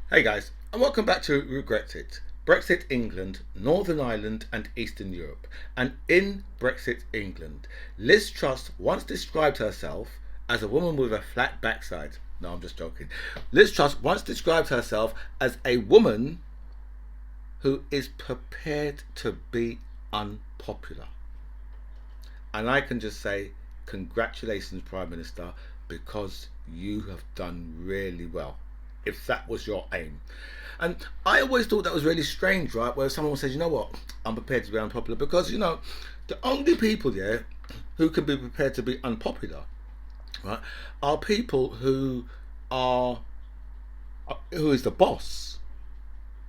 Hey guys, and welcome back to Brexit. Brexit England, Northern Ireland, and Eastern Europe. And in Brexit England, Liz Truss once described herself as a woman with a flat backside. No, I'm just joking. Liz Truss once described herself as a woman who is prepared to be unpopular. And I can just say, congratulations, Prime Minister, because you have done really well, if that was your aim. And I always thought that was really strange, right? Where someone says, you know what, I'm prepared to be unpopular. Because, the only people, who can be prepared to be unpopular, right, are people are, who is the boss.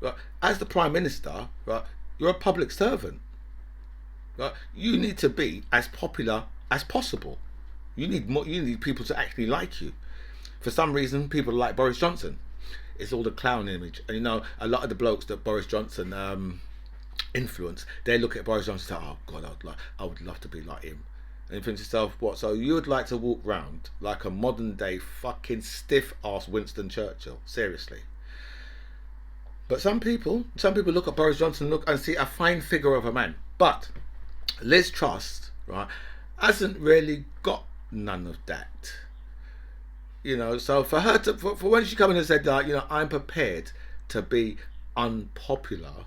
Right? As the Prime Minister, right, you're a public servant. Right? You need to be as popular as possible. You need more. You need people to actually like you. For some reason, people like Boris Johnson. It's all the clown image, and a lot of the blokes that Boris Johnson influence, they look at Boris Johnson and say, "Oh God, I would love to be like him." And you think to yourself, "What? So you would like to walk round like a modern day fucking stiff ass Winston Churchill? Seriously?" But some people look at Boris Johnson, look and see a fine figure of a man, but Liz Truss, right, hasn't really got none of that. So for her for when she come in and said that, I'm prepared to be unpopular.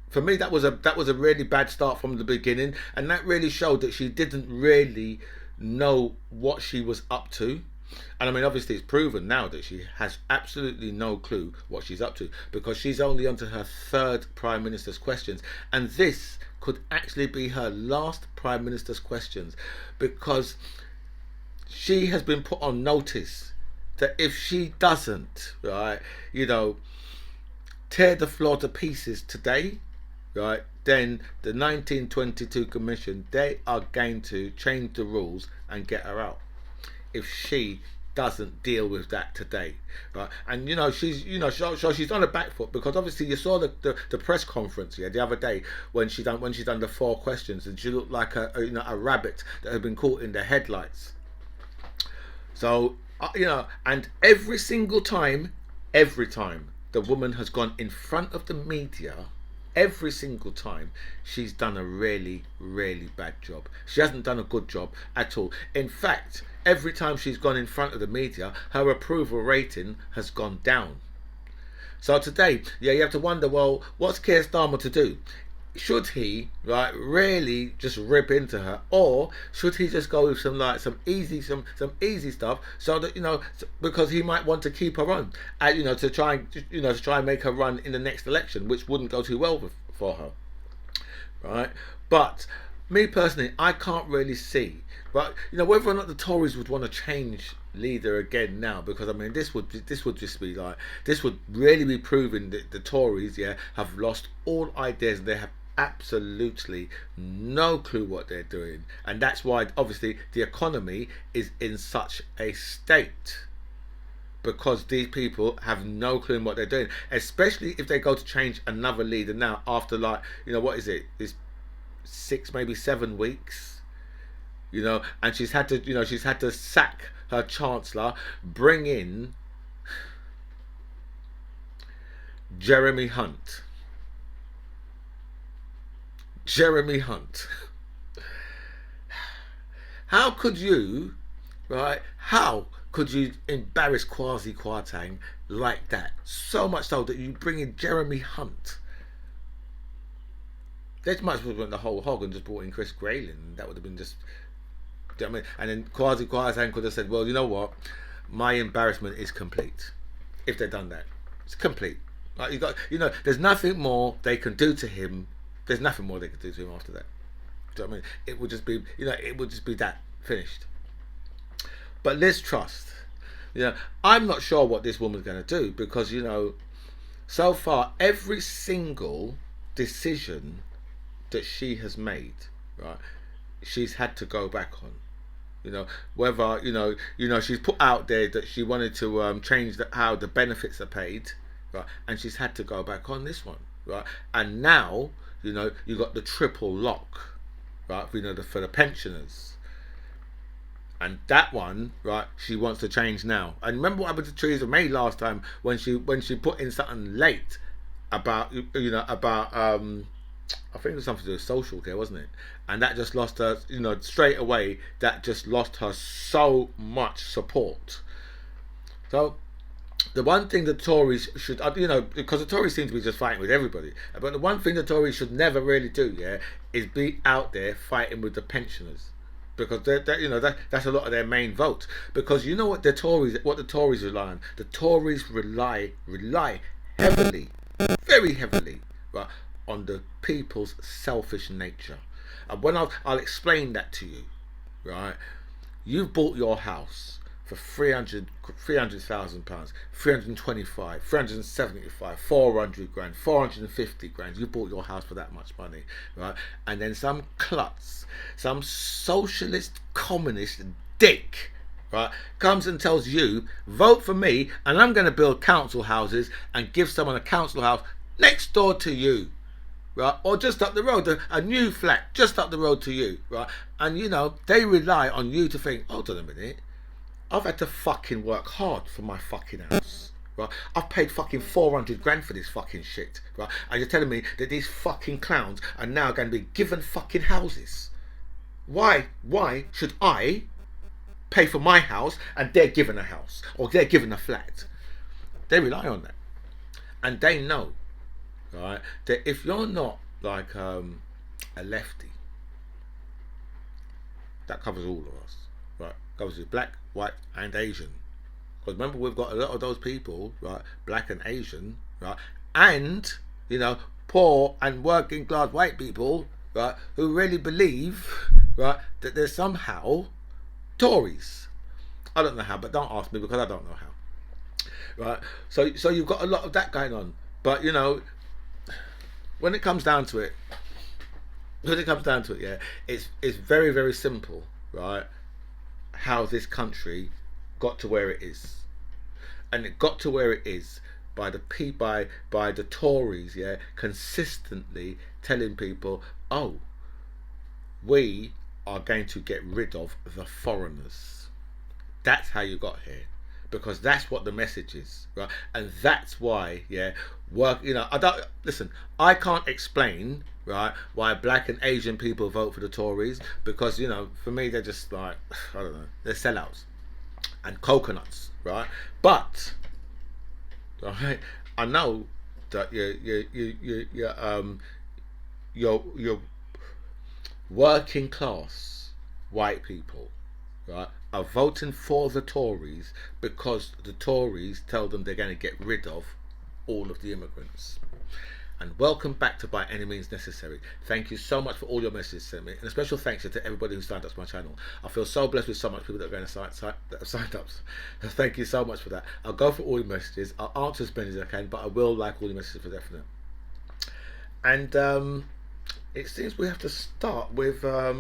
For me, that was a really bad start from the beginning, and that really showed that she didn't really know what she was up to. And I mean, obviously, it's proven now that she has absolutely no clue what she's up to, because she's only onto her third Prime Minister's questions. And this could actually be her last Prime Minister's questions, because she has been put on notice that if she doesn't, right, tear the floor to pieces today, right, then the 1922 Commission, they are going to change the rules and get her out if she doesn't deal with that today, right? And so she's on a back foot, because obviously you saw the press conference the other day when she done the four questions, and she looked like a rabbit that had been caught in the headlights. So and every time the woman has gone in front of the media, every single time she's done a really, really bad job. She hasn't done a good job at all. In fact, every time she's gone in front of the media, her approval rating has gone down. So today, you have to wonder, well, what's Keir Starmer to do? Should he, right, really just rip into her, or should he just go with some easy stuff, so that because he might want to keep her on, to try and make her run in the next election, which wouldn't go too well for her, right? But me personally, I can't really see, but whether or not the Tories would want to change leader again now, because I mean this would just be like, this would really be proving that the Tories, have lost all ideas, and they have absolutely no clue what they're doing, and that's why obviously the economy is in such a state, because these people have no clue what they're doing, especially if they go to change another leader now after, like, what is it, it's 6, maybe 7 weeks, and she's had to sack her chancellor, bring in Jeremy Hunt. Jeremy Hunt. How could you, right? How could you embarrass Kwasi Kwarteng like that? So much so that you bring in Jeremy Hunt. They might as well went the whole hog and just brought in Chris Grayling. That would have been just. Do you know what I mean? And then Kwasi Kwarteng could have said, "Well, you know what? My embarrassment is complete." If they'd done that, it's complete. Like, there's nothing more they can do to him. There's nothing more they could do to him after that. Do you know what I mean? It would just be that finished. But Liz Truss, I'm not sure what this woman's going to do, because so far every single decision that she has made, right, she's had to go back on. Whether she's put out there that she wanted to change how the benefits are paid, right, and she's had to go back on this one, right, and now you got the triple lock, right, for the pensioners, And that one, right, she wants to change now. And remember what happened to Theresa May last time when she put in something late about about I think it was something to do with social care, wasn't it? And that just lost her, straight away. That just lost her so much support. So the one thing the Tories should, because the Tories seem to be just fighting with everybody, but the one thing the Tories should never really do, yeah, is be out there fighting with the pensioners, because that's a lot of their main vote. Because you know what the Tories rely on? The Tories rely heavily, very heavily, right, on the people's selfish nature. And when I'll explain that to you, right? You've bought your house for 300,000 pounds, 325, 375, 400 grand, 450 grand. You bought your house for that much money, right? And then some klutz, some socialist communist dick, right, comes and tells you, vote for me and I'm going to build council houses and give someone a council house next door to you, right, or just up the road, a new flat just up the road to you, right? And they rely on you to think, hold on a minute, I've had to fucking work hard for my fucking house, right? I've paid fucking 400 grand for this fucking shit, right? And you're telling me that these fucking clowns are now going to be given fucking houses? Why should I pay for my house and they're given a house, or they're given a flat? They rely on that, and they know, right, that if you're not like a lefty, that covers all of us, right? Covers you black, white and Asian. Because remember, we've got a lot of those people, right, black and Asian, right, and poor and working class white people, right, who really believe, right, that they're somehow Tories. I don't know how, but don't ask me, because I don't know how, right? So you've got a lot of that going on. But when it comes down to it, yeah, it's very, very simple, right? How this country got to where it is, and it got to where it is by the Tories, yeah, consistently telling people, oh, we are going to get rid of the foreigners. That's how you got here, because that's what the message is, right? And that's why, yeah, I can't explain, right, why black and Asian people vote for the Tories, because for me they're just like, I don't know, they're sellouts and coconuts, right? But right, I know that you're working class white people, right, are voting for the Tories because the Tories tell them they're going to get rid of all of the immigrants. And welcome back to By Any Means Necessary. Thank you so much for all your messages sent me, and a special thanks to everybody who signed up to my channel. I feel so blessed with so much people that are going to that have signed up. So thank you so much for that. I'll go for all your messages. I'll answer as many as I can, but I will like all your messages for definite. And it seems we have to start with I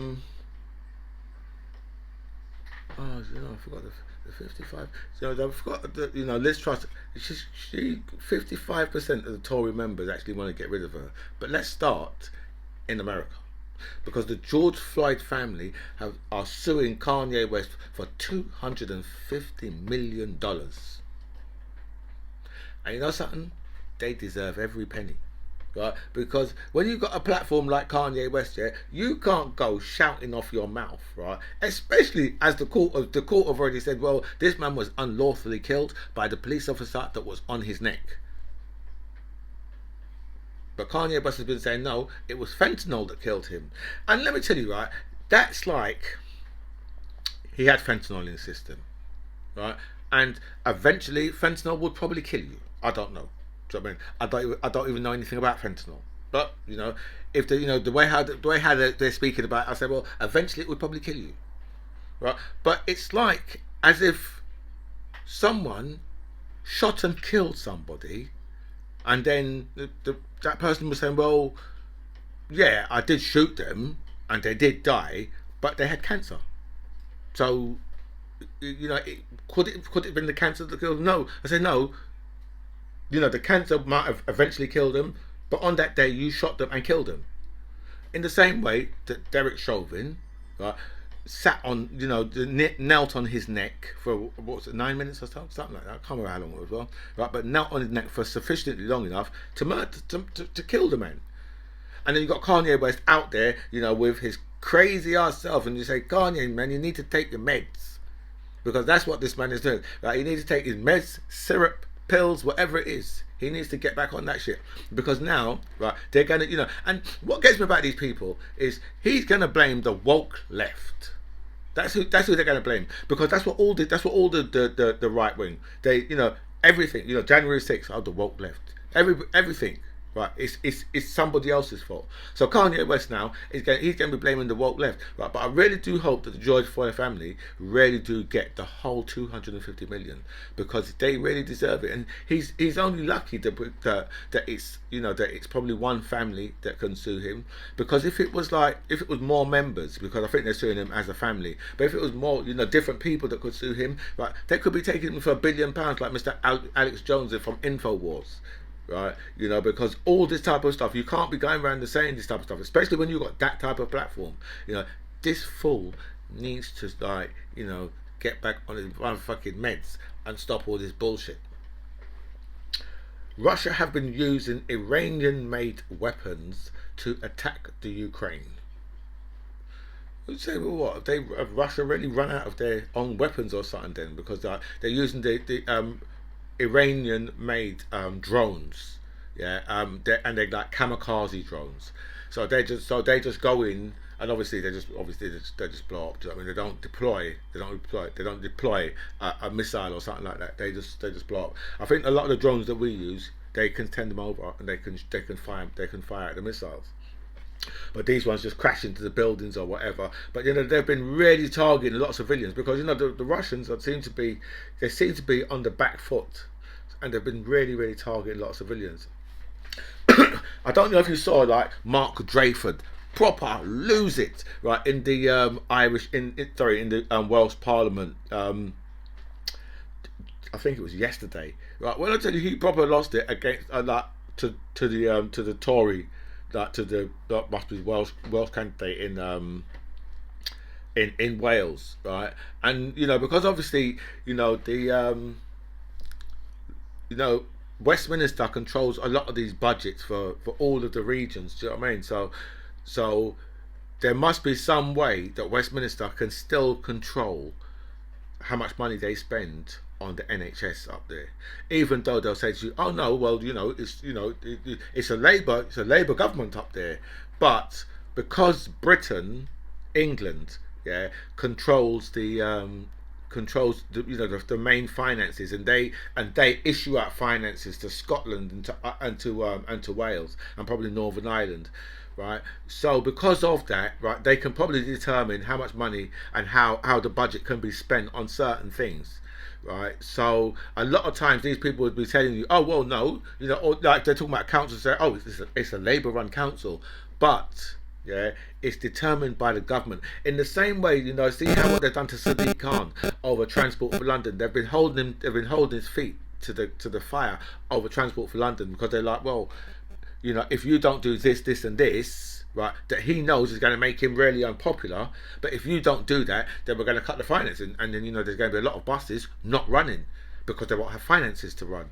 forgot the 55. I forgot that Liz Truss. She 55% of the Tory members actually want to get rid of her. But let's start in America, because the George Floyd family are suing Kanye West for $250 million. And you know something? They deserve every penny. Right? Because when you've got a platform like Kanye West, yeah, you can't go shouting off your mouth, right? Especially as the court have already said, well, this man was unlawfully killed by the police officer that was on his neck. But Kanye West has been saying, no, it was fentanyl that killed him. And let me tell you, right, that's like he had fentanyl in his system, right? And eventually fentanyl would probably kill you. I don't know. Do you know what I mean? I don't even know anything about fentanyl. But if the way how they're speaking about it, I say, well, eventually it would probably kill you, right? But it's like as if someone shot and killed somebody, and then that person was saying, well, yeah, I did shoot them and they did die, but they had cancer. So could it have been the cancer that killed them? No. I say no. The cancer might have eventually killed them, but on that day you shot them and killed them. In the same way that Derek Chauvin, right, sat on, knelt on his neck for what was it, 9 minutes or something like that. I can't remember how long it was, well, right? But knelt on his neck for sufficiently long enough to murder, to kill the man. And then you got Kanye West out there, with his crazy ass self, and you say, Kanye, man, you need to take your meds, because that's what this man is doing. Right? He needs to take his meds, syrup, pills, whatever it is. He needs to get back on that shit, because now, right, they're gonna, And what gets me about these people is he's gonna blame the woke left. That's who they're gonna blame, because that's what all the right wing, they, everything, January 6th, the woke left, everything. Right, it's somebody else's fault. So Kanye West now he's going to be blaming the woke left. Right, but I really do hope that the George Floyd family really do get the whole 250 million, because they really deserve it. And he's only lucky that it's that it's probably one family that can sue him, because if it was more members, because I think they're suing him as a family, but if it was more different people that could sue him, right, they could be taking him for £1 billion, like Mr. Alex Jones from Infowars. Right, because all this type of stuff, you can't be going around and saying this type of stuff, especially when you've got that type of platform. This fool needs to get back on his fucking meds and stop all this bullshit. Russia have been using Iranian-made weapons to attack the Ukraine. You'd say, well, what? Have Russia really run out of their own weapons or something then? Because they're using the Iranian-made drones, yeah, they're like kamikaze drones. So they just go in, and obviously they just blow up. I mean, they don't deploy a missile or something like that. They just blow up. I think a lot of the drones that we use, they can send them over and they can fire at the missiles. But these ones just crash into the buildings or whatever. But they've been really targeting a lot of civilians, because the Russians seem to be on the back foot, and they've been really targeting a lot of civilians. I don't know if you saw Mark Drayford proper lose it, right, in the in the Welsh Parliament. I think it was yesterday, right? When I tell you he proper lost it against to the Tory. That must be Welsh candidate in Wales, right? And because obviously Westminster controls a lot of these budgets for all of the regions. Do you know what I mean? So there must be some way that Westminster can still control how much money they spend on the NHS up there, even though they'll say to you, "Oh no, well it's a Labour government up there," but because England, yeah, controls the main finances, and they issue out finances to Scotland and to Wales and probably Northern Ireland. Right, so because of that, right, they can probably determine how much money and how the budget can be spent on certain things. Right, so a lot of times these people would be telling you, oh well, no, or like they're talking about councils, say, oh, it's a Labour-run council, but yeah, it's determined by the government. In the same way, see how what they've done to Sadiq Khan over Transport for London. They've been holding his feet to the fire over Transport for London, because they're like, well, if you don't do this and this, right, that he knows is going to make him really unpopular, but if you don't do that, then we're going to cut the finances, and then there's going to be a lot of buses not running because they won't have finances to run,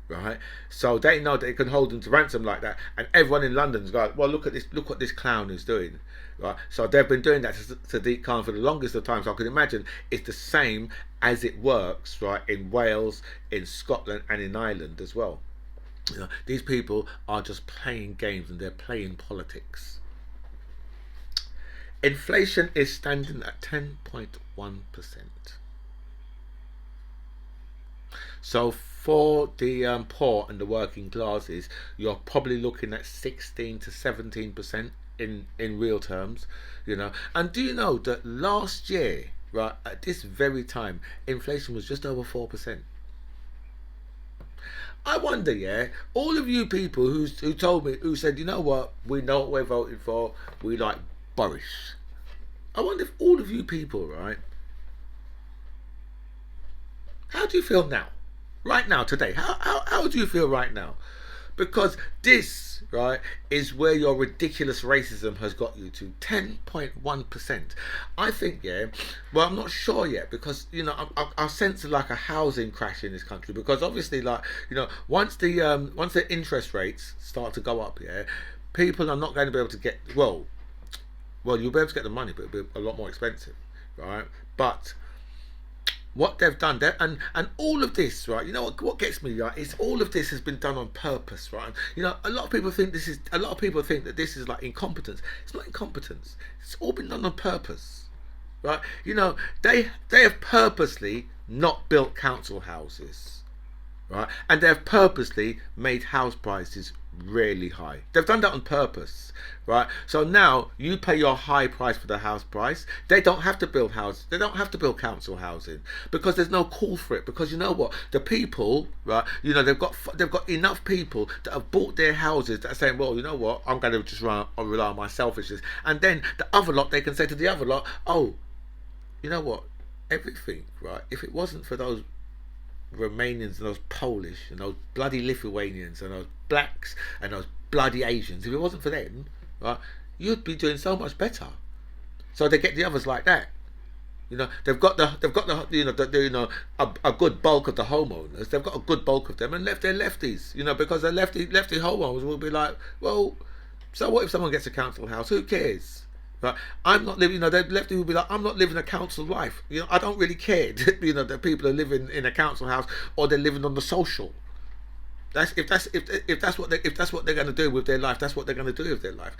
right? So they know that they can hold them to ransom like that, and everyone in London's like, well, look what this clown is doing, right? So they've been doing that to Sadiq Khan for the longest of time. So I can imagine it's the same as it works, right, in Wales, in Scotland, and in Ireland as well. These people are just playing games, and they're playing politics. Inflation is standing at 10.1%. So for the poor and the working classes, you're probably looking at 16 to 17% in real terms. And do you know that last year, right, at this very time, inflation was just over 4%. I wonder, yeah, all of you people who told me, who said, you know what, we know what we're voting for, we like Boris. I wonder if all of you people, right, how do you feel now? Right now, today, how do you feel right now? because this, right, is where your ridiculous racism has got you to 10.1%. I think, yeah, well, I'm not sure yet because, I sense like a housing crash in this country because obviously, like, once the interest rates start to go up, yeah, people are not going to be able to get, well, you'll be able to get the money, but it'll be a lot more expensive, right? But what they've done there, and all of this, right, what gets me, right, is all of this has been done on purpose, right? A lot of people think that this is like incompetence. It's not incompetence. It's all been done on purpose, right? They have purposely not built council houses, right? And they've purposely made house prices really high. They've done that on purpose, right? So now you pay your high price for the house price. They don't have to build houses. They don't have to build council housing because there's no call for it. Because you know what, the people, right? They've got enough people that have bought their houses that are saying, well, you know what, I'm going to just rely on my selfishness. And then the other lot, they can say to the other lot, oh, you know what, everything, right? If it wasn't for those Romanians and those Polish and those bloody Lithuanians and those blacks and those bloody Asians, if it wasn't for them, right, you'd be doing so much better. So they get the others like that. They've got a good bulk of the homeowners. They've got a good bulk of them, and they're lefties. Because the lefty homeowners will be like, well, so what if someone gets a council house? Who cares? Right? I'm not living. The lefty will be like, I'm not living a council life. I don't really care. That people are living in a council house or they're living on the social. If that's what they're going to do with their life, that's what they're going to do with their life.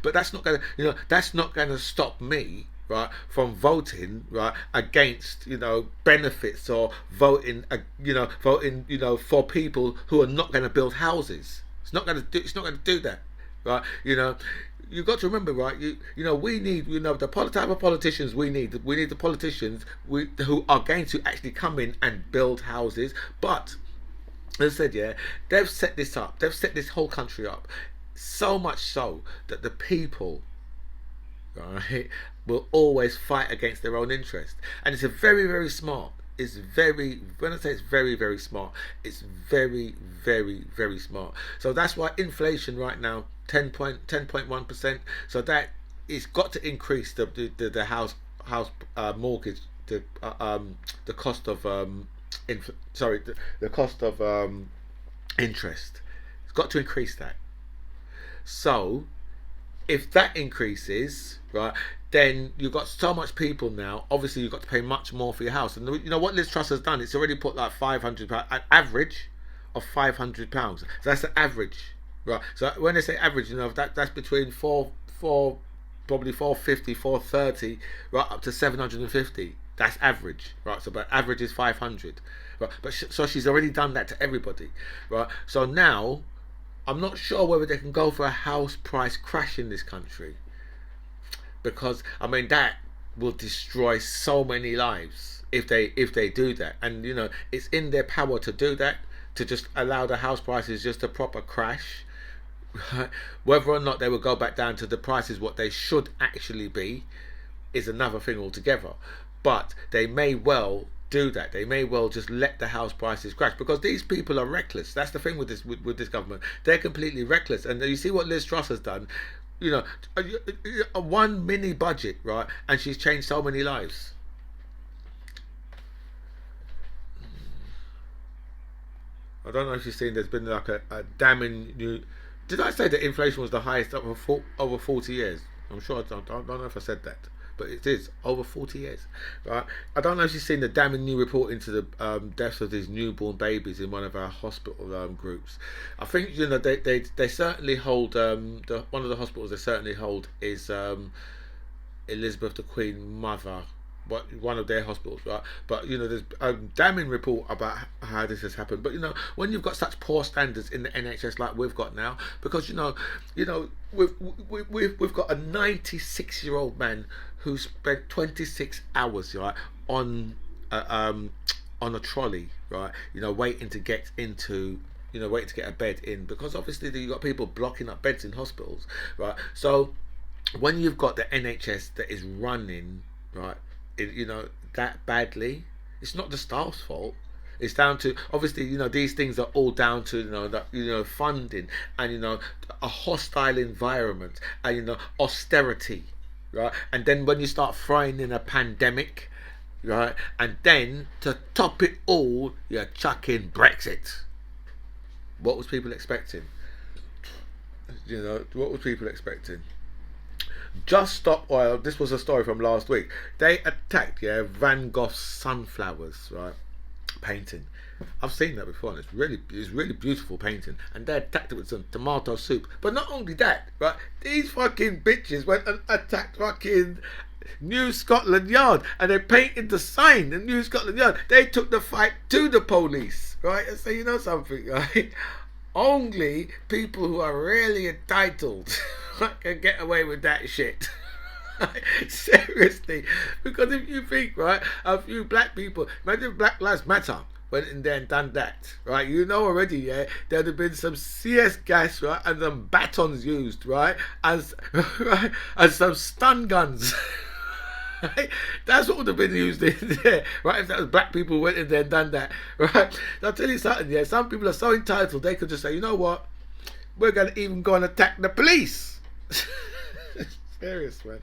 But that's not going to stop me, right, from voting, right, against benefits or voting for people who are not going to build houses. It's not going to do that, right? You've got to remember, right? We need, the type of politicians we need. We need the politicians who are going to actually come in and build houses. But as I said, yeah, they've set this up. They've set this whole country up so much so that the people, right, will always fight against their own interest. And it's a very, very smart. When I say it's very, very smart, it's very, very, very smart. So that's why inflation right now 10.1%. So that it's got to increase the house mortgage, the cost of the cost of interest. It's got to increase that. So if that increases, right, then you've got so much people now. Obviously, you've got to pay much more for your house. And what Liz Truss has done, it's already put like £500, an average of £500. So that's the average, right? So when they say average, that's between probably 450, 430, right, up to 750. That's average, right? So, but average is 500, right? But so she's already done that to everybody, right? So now, I'm not sure whether they can go for a house price crash in this country. Because that will destroy so many lives if they do that, and it's in their power to do that, to just allow the house prices just to proper crash. Whether or not they will go back down to the prices what they should actually be is another thing altogether. But they may well do that. They may well just let the house prices crash because these people are reckless. That's the thing with this government. They're completely reckless, and you see what Liz Truss has done. A one mini budget, right, and she's changed so many lives. I don't know if you've seen. There's been like a damning new. Did I say that inflation was the highest over 40 years? I'm sure I don't know if I said that, but it is over 40 years, right? I don't know if you've seen the damning new report into the deaths of these newborn babies in one of our hospital groups. I think they certainly hold one of the hospitals they certainly hold is Elizabeth the Queen Mother, one of their hospitals, right? But there's a damning report about how this has happened. But when you've got such poor standards in the NHS like we've got now, because we've got a 96-year-old man who spent 26 hours, right, on a trolley, right, waiting to get a bed in, because obviously you've got people blocking up beds in hospitals, right? So when you've got the NHS that is running, right, that badly, it's not the staff's fault. It's down to, obviously, these things are all down to, that, funding, and, a hostile environment, and, austerity, right? And then when you start throwing in a pandemic, right? And then to top it all, you're chucking Brexit. What was people expecting? What was people expecting? Just Stop Oil. This was a story from last week. They attacked, Van Gogh's sunflowers, right? Painting. I've seen that before, and it's really beautiful painting. And they attacked it with some tomato soup. But not only that, right? These fucking bitches went and attacked fucking New Scotland Yard, and they painted the sign in New Scotland Yard. They took the fight to the police, right? And so you know something, right? Only people who are really entitled can get away with that shit. Seriously, because if you think, right, a few black people, imagine Black Lives Matter went in there and done that, right? Already, there'd have been some CS gas, right, and some batons used, right, as some stun guns. Right? That's what would have been used in there, right? If that was black people who went in there and done that, right? I'll tell you something, some people are so entitled, they could just say, you know what? We're going to even go and attack the police. Serious, man.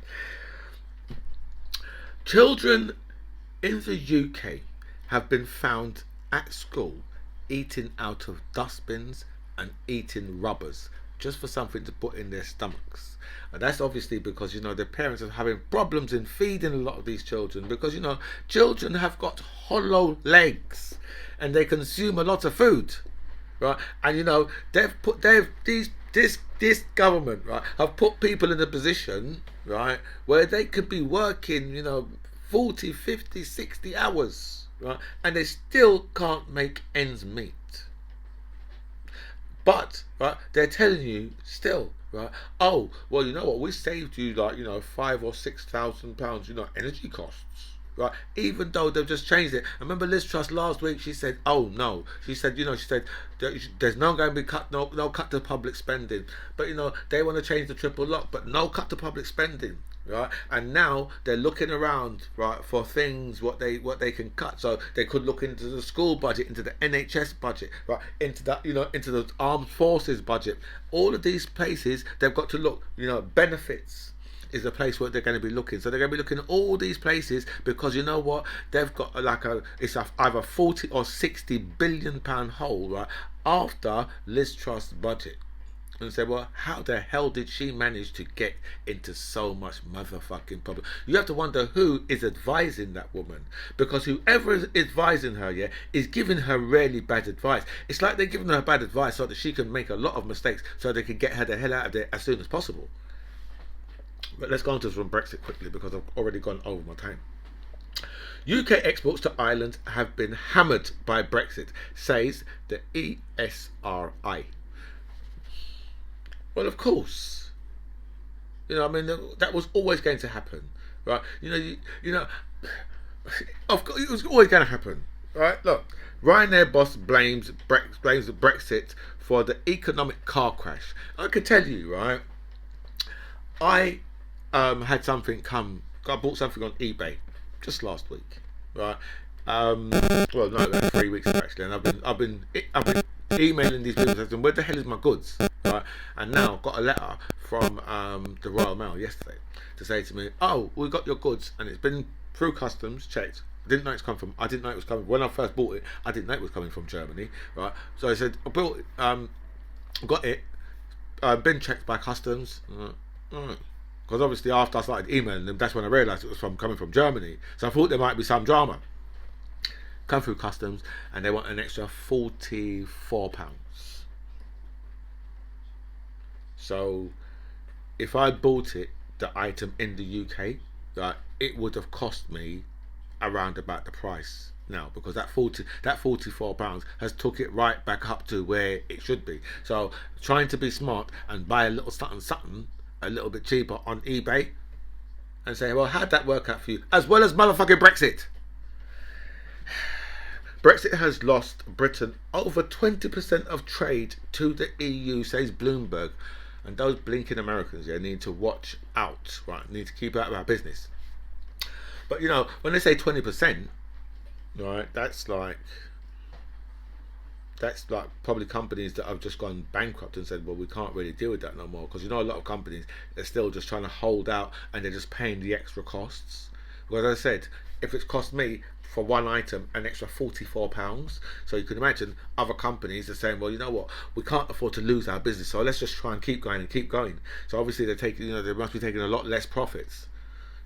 Children in the UK have been found at school eating out of dustbins and eating rubbers just for something to put in their stomachs. And that's obviously because, their parents are having problems in feeding a lot of these children, because, children have got hollow legs and they consume a lot of food, right? And, this government, right, have put people in a position, right, where they could be working, 40, 50, 60 hours, right, and they still can't make ends meet. But, right, they're telling you still, right, oh, well, you know what, we saved you like, £5,000 or £6,000, energy costs, right, even though they've just changed it. I remember Liz Truss last week, she said, oh no, she said, there's no going to be no cut to public spending, but, they want to change the triple lock, but no cut to public spending. Right, and now they're looking around, right, for things what they can cut. So they could look into the school budget, into the NHS budget, right, into that, into the armed forces budget. All of these places they've got to look. Benefits is the place where they're going to be looking. So they're going to be looking at all these places, because you know what, they've got it's either 40 or 60 billion pound hole, right, after Liz Truss budget. And say, well, how the hell did she manage to get into so much motherfucking problem? You have to wonder who is advising that woman, because whoever is advising her, is giving her really bad advice. It's like they're giving her bad advice so that she can make a lot of mistakes, so they can get her the hell out of there as soon as possible. But let's go on to from Brexit quickly, because I've already gone over my time. UK exports to Ireland have been hammered by Brexit, says the ESRI. Well, of course, that was always going to happen, right? Of course, it was always going to happen, right? Look, Ryanair boss blames Brexit for the economic car crash. I can tell you, right? I had something I bought something on eBay just last week, right? Well, no, like 3 weeks ago actually, and I've been emailing these people saying, where the hell is my goods, right? And now I've got a letter from the Royal Mail yesterday to say to me, oh, we got your goods and it's been through customs checked. I didn't know it was coming when I first bought it. I didn't know it was coming from Germany, right? So I said, I bought it, got it, been checked by customs, because obviously after I started emailing them, that's when I realised it was coming from Germany. So I thought there might be some drama. Come through customs and they want an extra £44. So if I bought the item in the UK, it would have cost me around about the price now, because that £44 has took it right back up to where it should be. So trying to be smart and buy a little something a little bit cheaper on eBay and say, well, how'd that work out for you? As well as motherfucking Brexit. Brexit has lost Britain over 20% of trade to the EU, says Bloomberg. And those blinking Americans need to watch out, right? Need to keep out of our business. But when they say 20%, right, that's like that's like probably companies that have just gone bankrupt and said, well, we can't really deal with that no more, because you know a lot of companies are still just trying to hold out and they're just paying the extra costs. Because as I said, if it's cost me for one item an extra £44, so you can imagine other companies are saying, well, you know what, we can't afford to lose our business, so let's just try and keep going and keep going. So obviously they're taking, you know, they must be taking a lot less profits.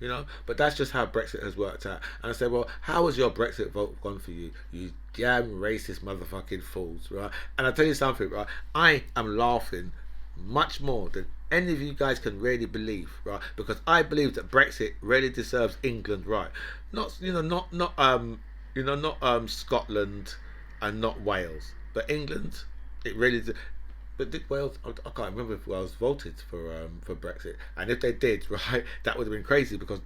You know, but that's just how Brexit has worked out. And I said, well, how has your Brexit vote gone for you? You damn racist motherfucking fools, right? And I'll tell you something, right? I am laughing much more than any of you guys can really believe, right? Because I believe that Brexit really deserves England, right? Not, you know, not Scotland and not Wales, but England. It really. But did Wales? I can't remember if Wales voted for Brexit, and if they did, right, that would have been crazy, because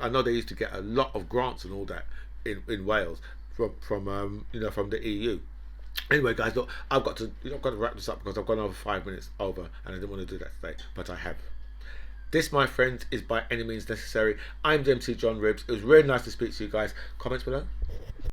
I know they used to get a lot of grants and all that in Wales from you know, from the EU. Anyway, guys, look, I've got to wrap this up because I've gone over 5 minutes over, and I didn't want to do that today, but I have. This, my friends, is by any means necessary. I'm the MC John Ribs. It was really nice to speak to you guys. Comments below.